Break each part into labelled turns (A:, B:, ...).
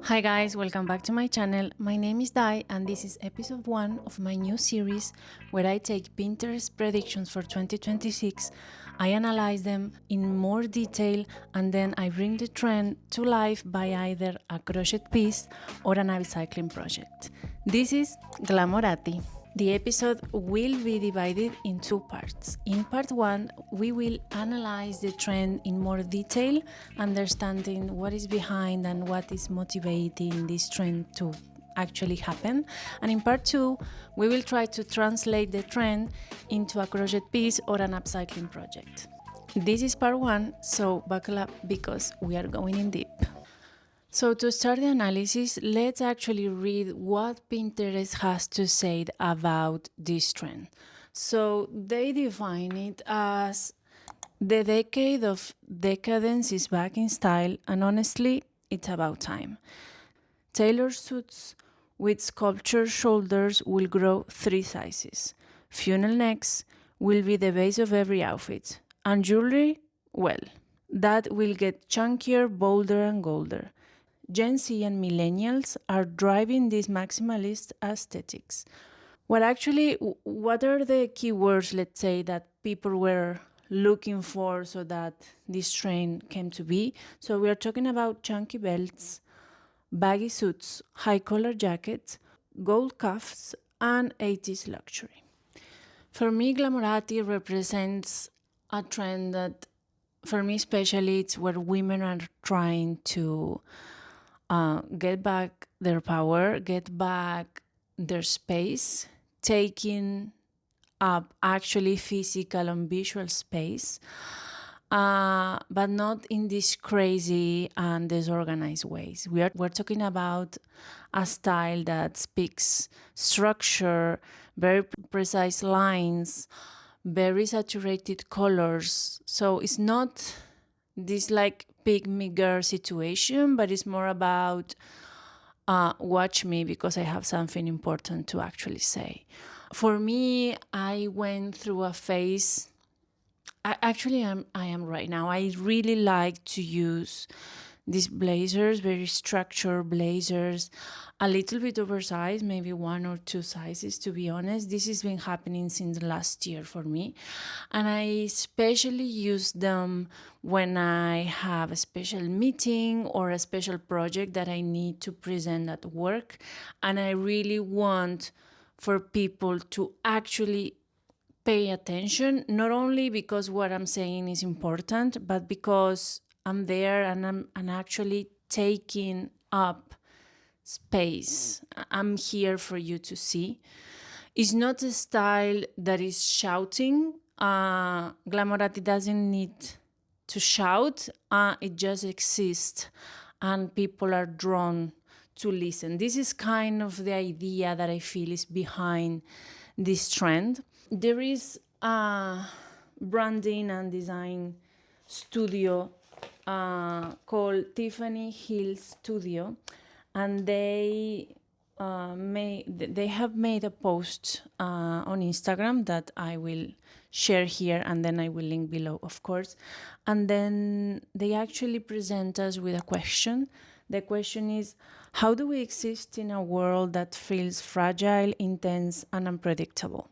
A: Hi guys, welcome back to my channel. My name is Dai and this is episode 1 of my new series where I take Pinterest predictions for 2026, I analyze them in more detail and then I bring the trend to life by either a crochet piece or an upcycling project. This is Glamoratti. The episode will be divided in two parts. In part 1, we will analyze the trend in more detail, understanding what is behind and what is motivating this trend to actually happen. And in part 2, we will try to translate the trend into a crochet piece or an upcycling project. This is part 1, so buckle up because we are going in deep. So to start the analysis, let's actually read what Pinterest has to say about this trend. So they define it as the decade of decadence is back in style, and honestly, it's about time. Tailored suits with sculptured shoulders will grow 3 sizes. Funnel necks will be the base of every outfit. And jewelry, well, that will get chunkier, bolder, and golder. Gen Z and millennials are driving this maximalist aesthetics. What are the keywords, let's say, that people were looking for so that this trend came to be? So we are talking about chunky belts, baggy suits, high collar jackets, gold cuffs, and 80s luxury. For me, Glamoratti represents a trend that, for me especially, it's where women are trying to get back their power, get back their space, taking up actually physical and visual space, but not in these crazy and disorganized ways. We're talking about a style that speaks structure, very precise lines, very saturated colors. So it's not this like pick me girl situation, but it's more about watch me because I have something important to actually say. For me, I went through a phase. I am right now. I really like to use these blazers, very structured blazers, a little bit oversized, maybe 1 or 2 sizes, to be honest. This has been happening since last year for me. And I especially use them when I have a special meeting or a special project that I need to present at work. And I really want for people to actually pay attention, not only because what I'm saying is important, but because I'm there and I'm actually taking up space. I'm here for you to see. It's not a style that is shouting. Glamoratti doesn't need to shout. It just exists, and people are drawn to listen. This is kind of the idea that I feel is behind this trend. There is a branding and design studio called Tiffany Hill Studio, and they have made a post on Instagram that I will share here, and then I will link below, of course. And then they actually present us with a question. The question is, how do we exist in a world that feels fragile, intense, and unpredictable?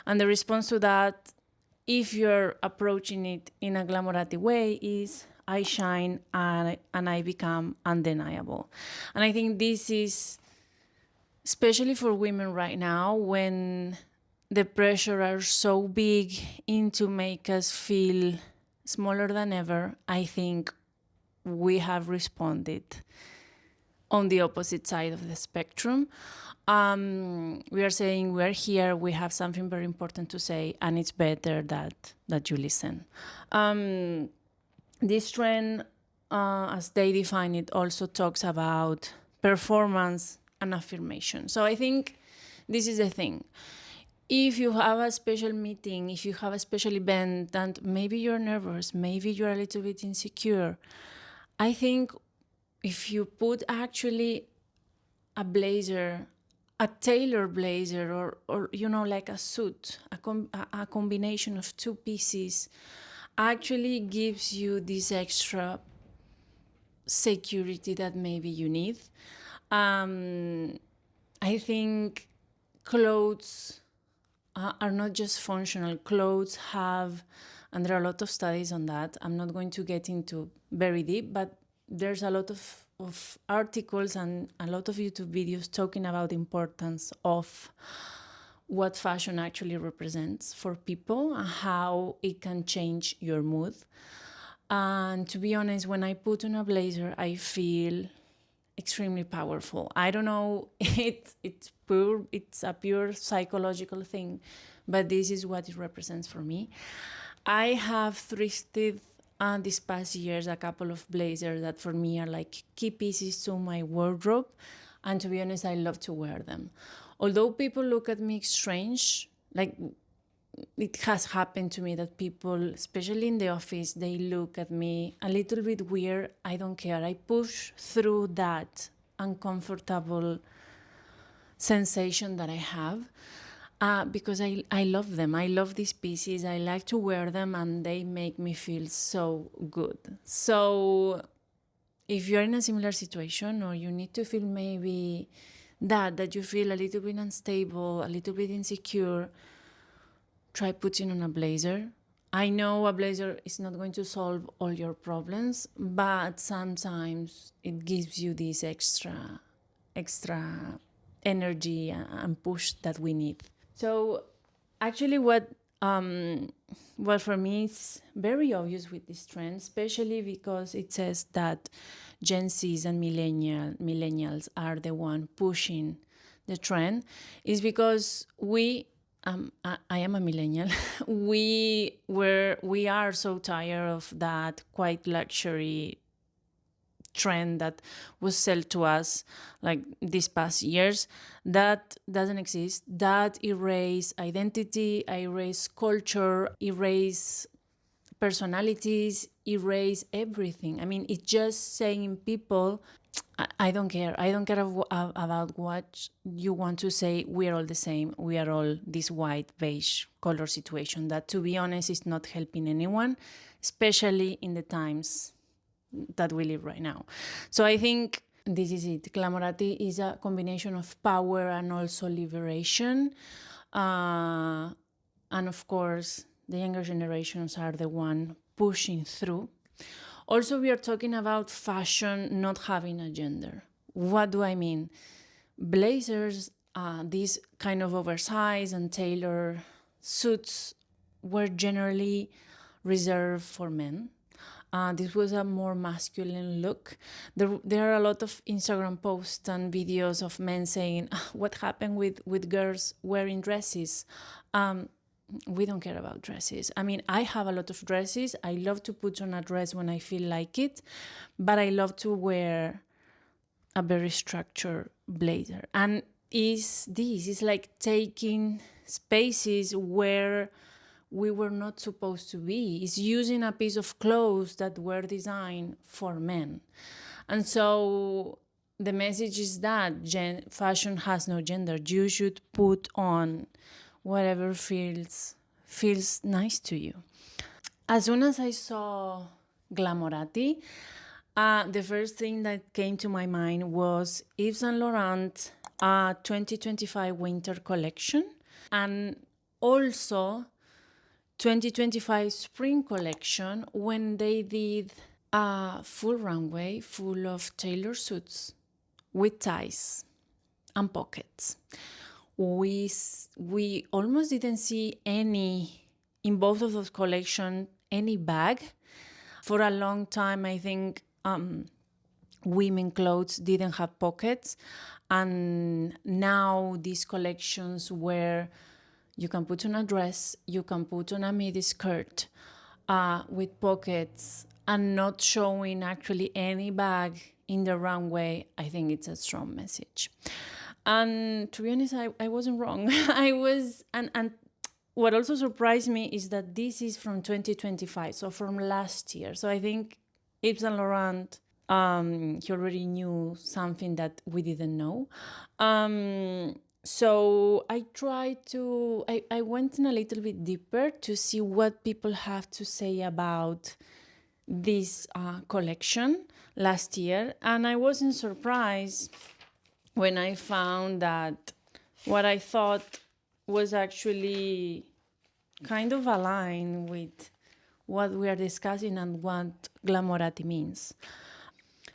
A: And the response to that, if you're approaching it in a Glamoratti way, is I shine and I become undeniable. And I think this is especially for women right now, when the pressure are so big into make us feel smaller than ever. I think we have responded on the opposite side of the spectrum. We are saying we're here, we have something very important to say, and it's better that you listen. This trend, as they define it, also talks about performance and affirmation. So I think this is the thing. If you have a special meeting, if you have a special event, and maybe you're nervous, maybe you're a little bit insecure, I think if you put actually a blazer, a tailored blazer, or like a suit, a combination of 2 pieces, actually gives you this extra security that maybe you need. I think clothes are not just functional. Clothes have, and there are a lot of studies on that. I'm not going to get into very deep, but there's a lot of articles and a lot of YouTube videos talking about the importance of what fashion actually represents for people and how it can change your mood. And to be honest, when I put on a blazer, I feel extremely powerful. I don't know, it's a pure psychological thing, but this is what it represents for me. I have thrifted these past years a couple of blazers that for me are like key pieces to my wardrobe, and to be honest, I love to wear them. Although people look at me strange, like it has happened to me that people, especially in the office, they look at me a little bit weird. I don't care. I push through that uncomfortable sensation that I have because I love them. I love these pieces. I like to wear them and they make me feel so good. So if you're in a similar situation or you need to feel maybe that you feel a little bit unstable, a little bit insecure, try putting on a blazer. I know a blazer is not going to solve all your problems, but sometimes it gives you this extra energy and push that we need. So actually what for me is very obvious with this trend, especially because it says that Gen Zs and millennials are the one pushing the trend, is because I am a millennial. we are so tired of that quite luxury trend that was sold to us like these past years. That doesn't exist. That erase identity, erase culture, erase personalities, erase everything. I mean, it's just saying people, I don't care. I don't care about what you want to say. We are all the same. We are all this white, beige color situation that, to be honest, is not helping anyone, especially in the times that we live right now. So I think this is it. Glamoratti is a combination of power and also liberation. And of course, the younger generations are the one pushing through. Also, we are talking about fashion not having a gender. What do I mean? Blazers, these kind of oversized and tailored suits were generally reserved for men. This was a more masculine look. There are a lot of Instagram posts and videos of men saying, what happened with girls wearing dresses? We don't care about dresses. I mean, I have a lot of dresses. I love to put on a dress when I feel like it, but I love to wear a very structured blazer. And this is like taking spaces where we were not supposed to be. It's using a piece of clothes that were designed for men. And so the message is that fashion has no gender. You should put on whatever feels nice to you. As soon as I saw Glamoratti, the first thing that came to my mind was Yves Saint Laurent 2025 winter collection, and also 2025 spring collection, when they did a full runway full of tailored suits with ties and pockets. We almost didn't see any, in both of those collections, any bag. For a long time, I think women clothes didn't have pockets, and now these collections where you can put on a dress, you can put on a midi skirt with pockets and not showing actually any bag in the runway, I think it's a strong message. And to be honest, I wasn't wrong. I was, and what also surprised me is that this is from 2025, so from last year. So I think Yves Saint Laurent, he already knew something that we didn't know. So I tried to, I went in a little bit deeper to see what people have to say about this collection. last year, and I wasn't surprised when I found that what I thought was actually kind of aligned with what we are discussing and what Glamoratti means.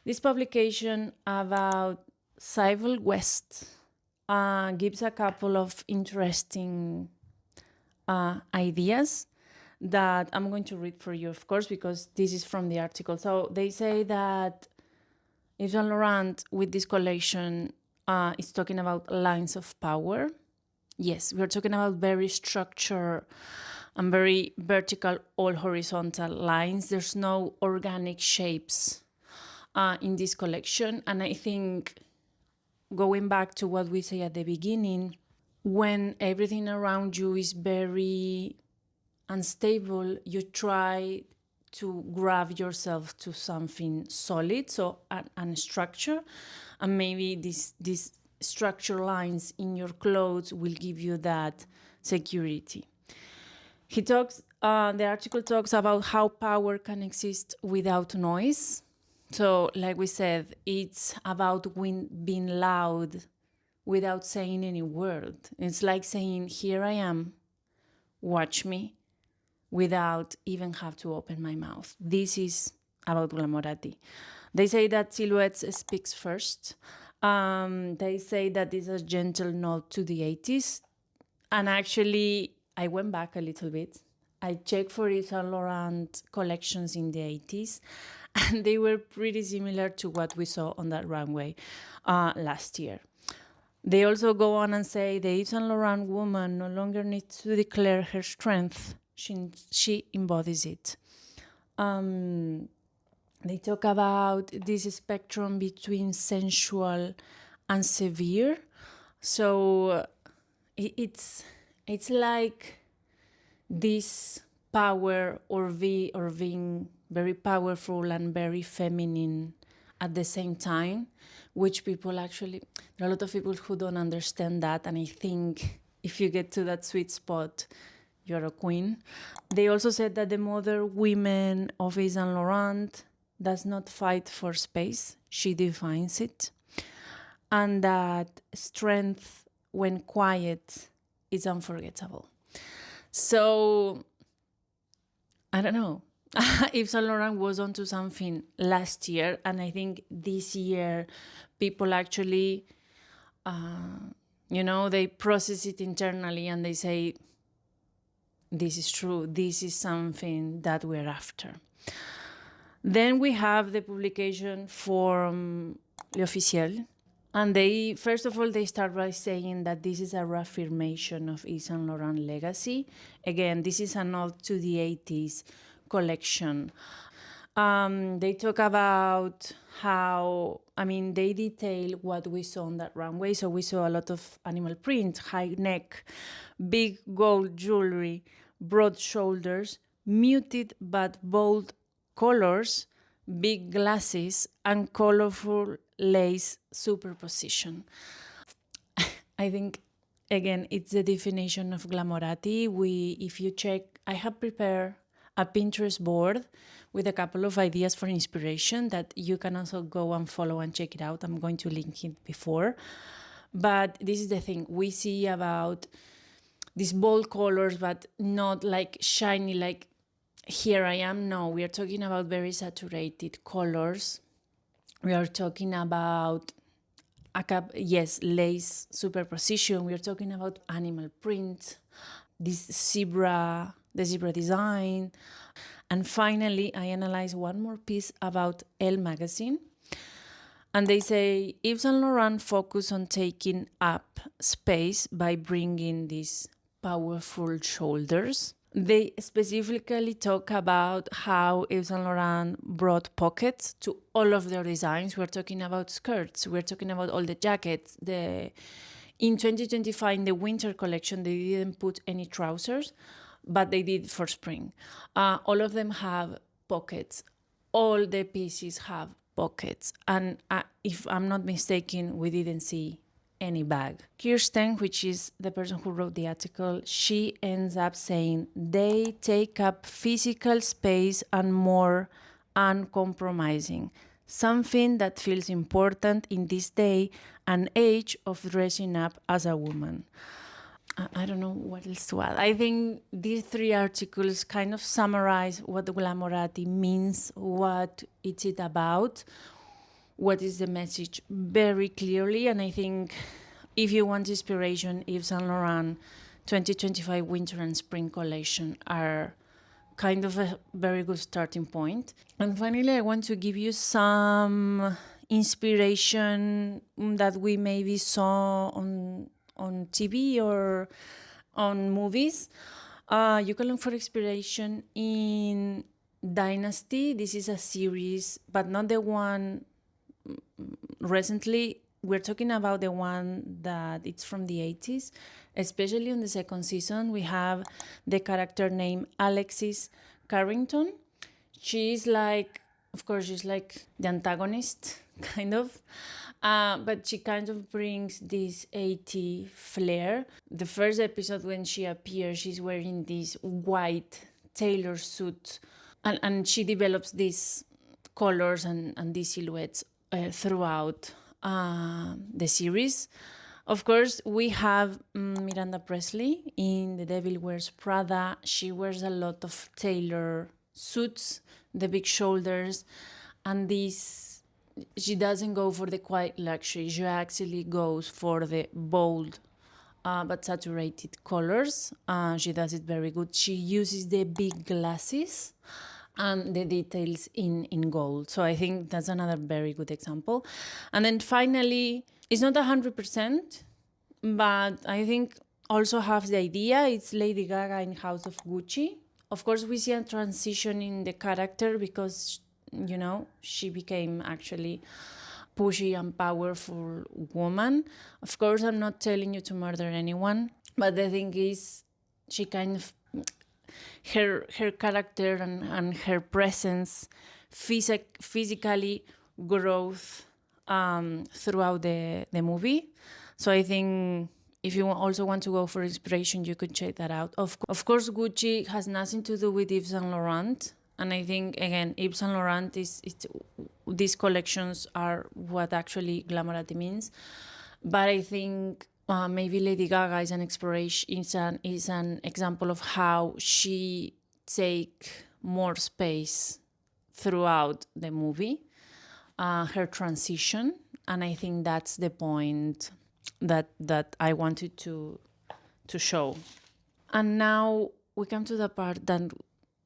A: This publication about Civil West gives a couple of interesting ideas that I'm going to read for you, of course, because this is from the article. So they say that Yves Saint Laurent, with this collection, is talking about lines of power. Yes, we're talking about very structured and very vertical, all horizontal lines. There's no organic shapes in this collection. And I think, going back to what we say at the beginning, when everything around you is very unstable, you try to grab yourself to something solid, so an structure, and maybe these structure lines in your clothes will give you that security. He talks. The article talks about how power can exist without noise. So, like we said, it's about being loud without saying any word. It's like saying, "Here I am, watch me," without even have to open my mouth. This is about Glamoratti. They say that silhouettes speaks first. They say that this is a gentle nod to the 80s. And actually, I went back a little bit. I checked for Yves Saint Laurent collections in the 80s, and they were pretty similar to what we saw on that runway last year. They also go on and say the Yves Saint Laurent woman no longer needs to declare her strength. She embodies it. They talk about this spectrum between sensual and severe. So it's like this power or being very powerful and very feminine at the same time, which people actually, there are a lot of people who don't understand that. And I think if you get to that sweet spot, you're a queen. They also said that the modern women of Yves Saint Laurent does not fight for space, she defines it. And that strength, when quiet, is unforgettable. So, I don't know. Yves Saint Laurent was onto something last year, and I think this year people actually, they process it internally and they say, this is true, this is something that we're after. Then we have the publication from Officiel. And they, first of all, they start by saying that this is a reaffirmation of Yves Saint Laurent legacy. Again, this is a nod to the 80s collection. They talk about how, they detail what we saw on that runway. So we saw a lot of animal print, high neck, big gold jewelry, broad shoulders, muted but bold colors, big glasses, and colorful lace superposition. I think, again, it's the definition of Glamoratti. If you check, I have prepared a Pinterest board with a couple of ideas for inspiration that you can also go and follow and check it out. I'm going to link it before. But this is the thing. We see about these bold colors, but not like shiny, like here I am. No, we are talking about very saturated colors. We are talking about lace superposition. We are talking about animal print, the zebra design. And finally, I analyzed one more piece about Elle magazine. And they say Yves Saint Laurent focus on taking up space by bringing these powerful shoulders. They specifically talk about how Yves Saint Laurent brought pockets to all of their designs. We're talking about skirts. We're talking about all the jackets. In 2025, in the winter collection, they didn't put any trousers, but they did for spring. All of them have pockets. All the pieces have pockets. And if I'm not mistaken, we didn't see any bag. Kirsten, which is the person who wrote the article, she ends up saying they take up physical space and more uncompromising. something that feels important in this day and age of dressing up as a woman. I don't know what else to add. I think these three articles kind of summarize what the Glamoratti means, what it's it about, what is the message very clearly. And I think if you want inspiration, Yves Saint Laurent 2025 winter and spring collection are kind of a very good starting point. And finally, I want to give you some inspiration that we maybe saw on TV or on movies. You can look for inspiration in Dynasty. This is a series, but not the one recently. We're talking about the one that it's from the 80s. Especially in the second season, we have the character named Alexis Carrington. She's like, of course, she's like the antagonist, kind of. But she kind of brings this 80 flair. The first episode when she appears, she's wearing this white tailor suit. And she develops these colors and these silhouettes throughout the series. Of course, we have Miranda Presley in The Devil Wears Prada. She wears a lot of tailor suits, the big shoulders, and this. She doesn't go for the quiet luxury. She actually goes for the bold but saturated colors. She does it very good. She uses the big glasses and the details in gold. So I think that's another very good example. And then finally, it's not 100%, but I think also have the idea. It's Lady Gaga in House of Gucci. Of course, we see a transition in the character because, you know, she became actually pushy and powerful woman. Of course, I'm not telling you to murder anyone, but the thing is, she kind of her character and her presence physically growth throughout the movie. So I think if you also want to go for inspiration, you could check that out. Of course, Gucci has nothing to do with Yves Saint Laurent. And I think, again, Yves Saint Laurent these collections are what actually Glamoratti means. But I think maybe Lady Gaga is an inspiration, is an example of how she take more space throughout the movie, her transition, and I think that's the point that I wanted to show. And now we come to the part that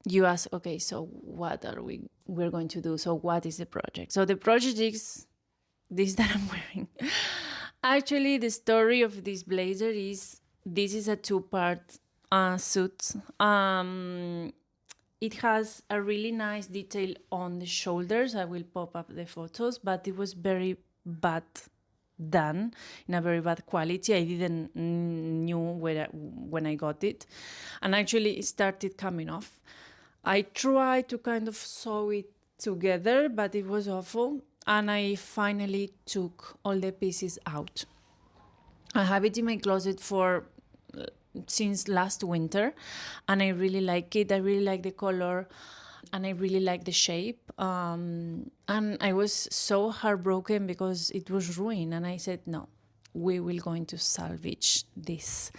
A: you ask, okay, so what are we're going to do? So what is the project? So the project is this that I'm wearing. Actually, the story of this blazer is this is a two-part suit. It has a really nice detail on the shoulders. I will pop up the photos, but it was very bad done in a very bad quality. I didn't knew when I got it, and actually it started coming off. I tried to kind of sew it together, but it was awful. And I finally took all the pieces out. I have it in my closet for since last winter, and I really like it. I really like the color, and I really like the shape. And I was so heartbroken because it was ruined, and I said, no, we will going to salvage this.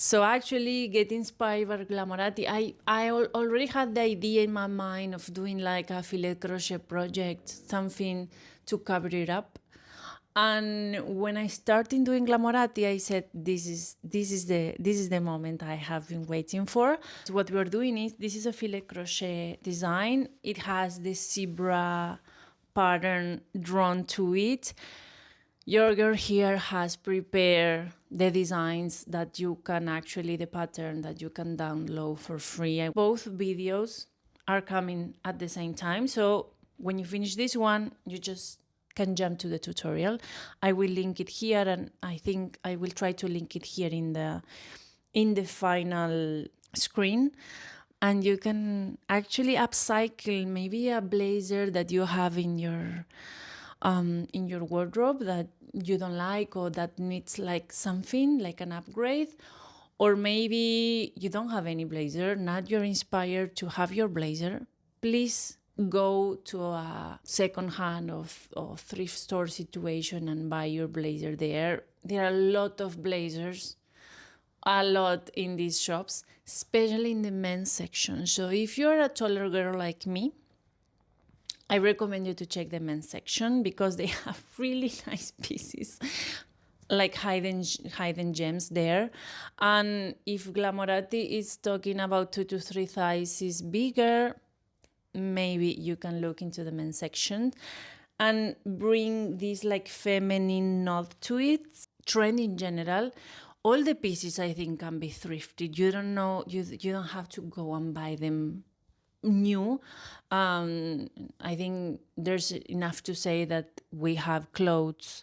A: So actually get inspired by Glamoratti. I already had the idea in my mind of doing like a filet crochet project, something to cover it up. And when I started doing Glamoratti, I said, this is the moment I have been waiting for. So what we're doing is, this is a filet crochet design. It has the zebra pattern drawn to it. Your girl here has prepared the designs that you can actually, the pattern that you can download for free. Both videos are coming at the same time. So when you finish this one, you just can jump to the tutorial. I will link it here, and I think I will try to link it here in the final screen. And you can actually upcycle maybe a blazer that you have in your wardrobe that you don't like, or that needs like something like an upgrade. Or maybe you don't have any blazer, now you're inspired to have your blazer. Please go to a second-hand or thrift store situation and buy your blazer there. There are a lot of blazers, a lot in these shops, especially in the men's section. So if you're a taller girl like me, I recommend you to check the men's section because they have really nice pieces, like hidden gems there. And if Glamoratti is talking about 2 to 3 sizes bigger, maybe you can look into the men's section and bring this like feminine nod to it. Trend in general, all the pieces I think can be thrifted. You don't have to go and buy them new. I think there's enough to say that we have clothes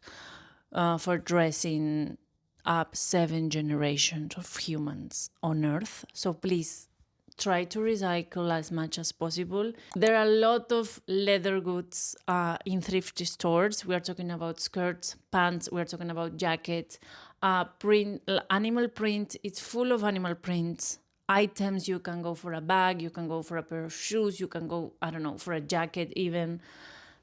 A: for dressing up 7 generations of humans on Earth. So please try to recycle as much as possible. There are a lot of leather goods in thrift stores. We are talking about skirts, pants, we are talking about jackets, animal print. It's full of animal prints. Items, you can go for a bag, you can go for a pair of shoes, you can go, I don't know, for a jacket even.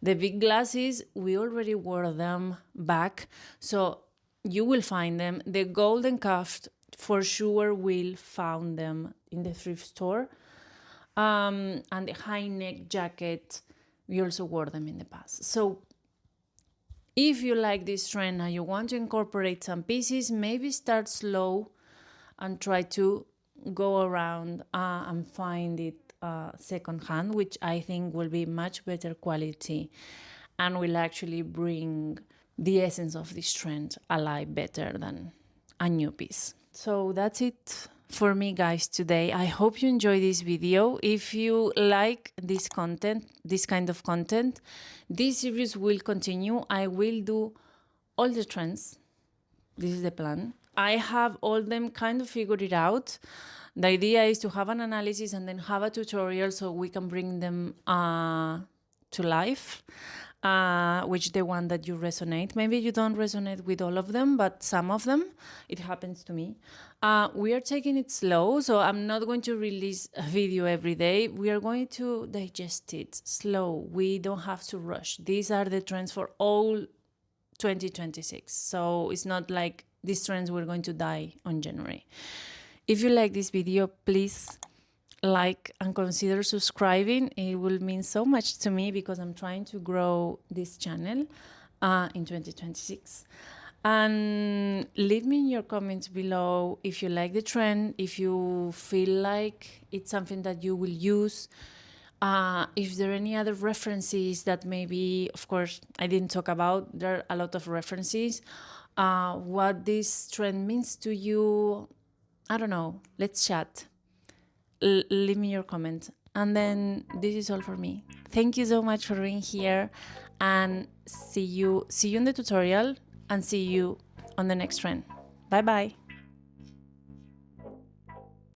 A: The big glasses, we already wore them back, so you will find them. The golden cuff, for sure, will found them in the thrift store. And the high neck jacket, we also wore them in the past. So if you like this trend and you want to incorporate some pieces, maybe start slow and try to go around and find it secondhand, which I think will be much better quality and will actually bring the essence of this trend alive better than a new piece. So that's it for me, guys, today. I hope you enjoy this video. If you like this content, this kind of content, this series will continue. I will do all the trends. This is the plan. I have all them kind of figured it out. The idea is to have an analysis and then have a tutorial so we can bring them to life, which the one that you resonate. Maybe you don't resonate with all of them, but some of them, it happens to me. We are taking it slow, so I'm not going to release a video every day. We are going to digest it slow. We don't have to rush. These are the trends for all 2026. So it's not like these trends were going to die on January. If you like this video, please like and consider subscribing. It will mean so much to me because I'm trying to grow this channel in 2026. And leave me in your comments below if you like the trend, if you feel like it's something that you will use. If there are any other references that maybe, of course, I didn't talk about, there are a lot of references. What this trend means to you, I don't know. Let's chat. Leave me your comment. And then this is all for me. Thank you so much for being here, and see you in the tutorial, and see you on the next trend. Bye bye.